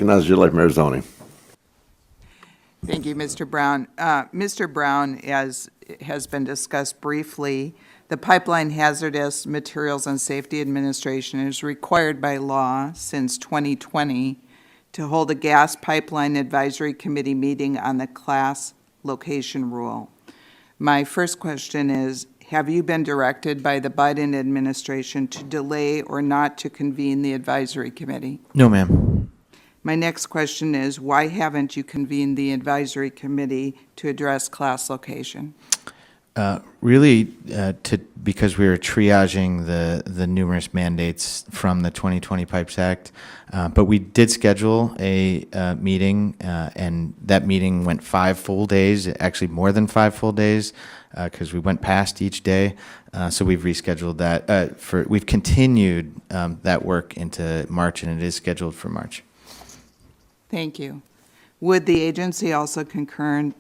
Recognize your life, Mayor Zoni. Thank you, Mr. Brown. Mr. Brown, as has been discussed briefly, the Pipeline Hazardous Materials and Safety Administration is required by law since 2020 to hold a gas pipeline advisory committee meeting on the class location rule. My first question is, have you been directed by the Biden administration to delay or not to convene the advisory committee? No, ma'am. My next question is, why haven't you convened the advisory committee to address class location? Because we were triaging the numerous mandates from the 2020 Pipes Act. But we did schedule a meeting, and that meeting went 5 full days, actually more than 5 full days, because we went past each day. So we've rescheduled that. We've continued that work into March, and it is scheduled for March. Thank you. Would the agency also concur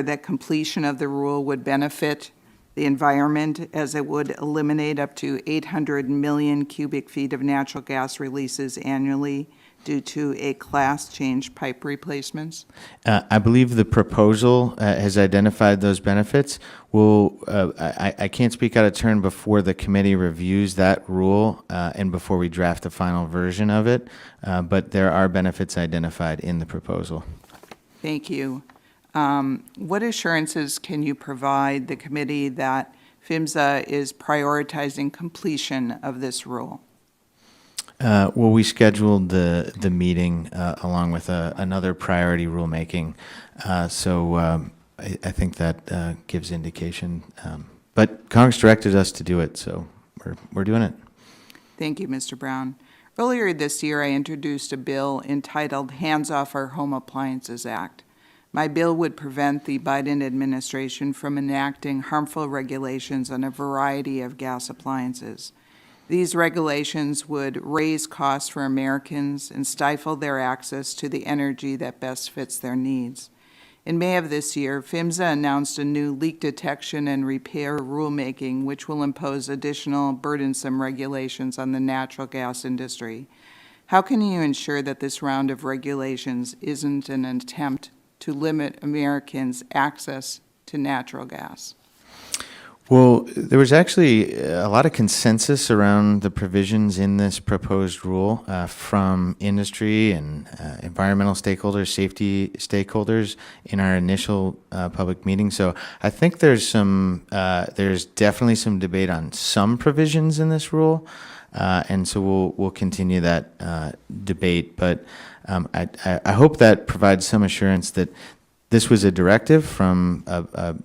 that completion of the rule would benefit the environment, as it would eliminate up to 800 million cubic feet of natural gas releases annually due to a class change pipe replacements? I believe the proposal has identified those benefits. I can't speak out of turn before the committee reviews that rule and before we draft the final version of it, but there are benefits identified in the proposal. Thank you. What assurances can you provide the committee that PHMSA is prioritizing completion of this rule? Well, we scheduled the meeting along with another priority rulemaking, so I think that gives indication. But Congress directed us to do it, so we're doing it. Thank you, Mr. Brown. Earlier this year, I introduced a bill entitled Hands Off Our Home Appliances Act. My bill would prevent the Biden administration from enacting harmful regulations on a variety of gas appliances. These regulations would raise costs for Americans and stifle their access to the energy that best fits their needs. In May of this year, PHMSA announced a new leak detection and repair rulemaking, which will impose additional burdensome regulations on the natural gas industry. How can you ensure that this round of regulations isn't an attempt to limit Americans' access to natural gas? Well, there was actually a lot of consensus around the provisions in this proposed rule from industry and environmental stakeholders, safety stakeholders in our initial public meeting. So I think there's definitely some debate on some provisions in this rule, and so we'll continue that debate. But I hope that provides some assurance that this was a directive from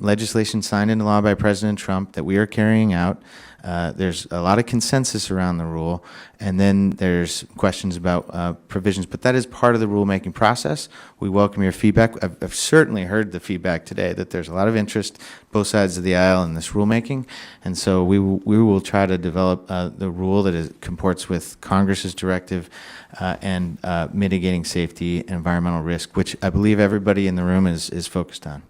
legislation signed into law by President Trump that we are carrying out. There's a lot of consensus around the rule, and then there's questions about provisions, but that is part of the rulemaking process. We welcome your feedback. I've certainly heard the feedback today that there's a lot of interest both sides of the aisle in this rulemaking, and so we will try to develop the rule that comports with Congress's directive and mitigating safety and environmental risk, which I believe everybody in the room is focused on.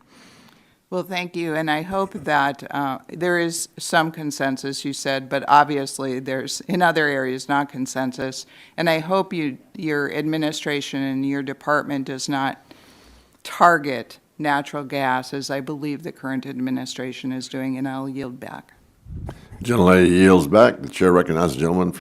Well, thank you, and I hope that there is some consensus, you said, but obviously there's, in other areas, not consensus, and I hope your administration and your department does not target natural gas, as I believe the current administration is doing, and I'll yield back. Gentlelady yields back. The chair recognizes the gentleman